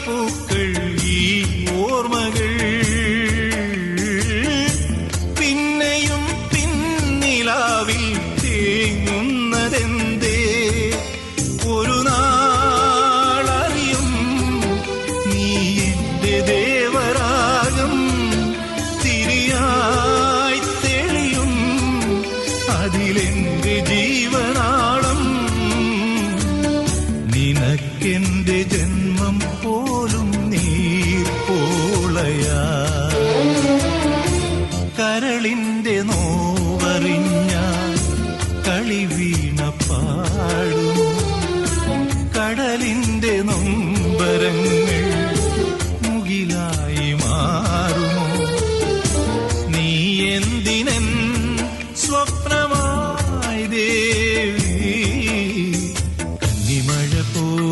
പൂക്കൾ ഈ ഓർമ്മകൾ പിന്നെയും പിന്നിലാവിൽ തേങ്ങുന്നതെന്തേ ഒരു നാളറിയും നീ എന്റെ ദേവരാഗം തിരിയായി തെളിയും അതിലെന്റെ ജീവനാളം നിനക്കെന്റെ ജന്മം പോലും നീർപ്പോളയാ കരളിന്റെ നോവറിഞ്ഞ കളിവീണ പാടും കടലിന്റെ നൊമ്പരങ്ങൾ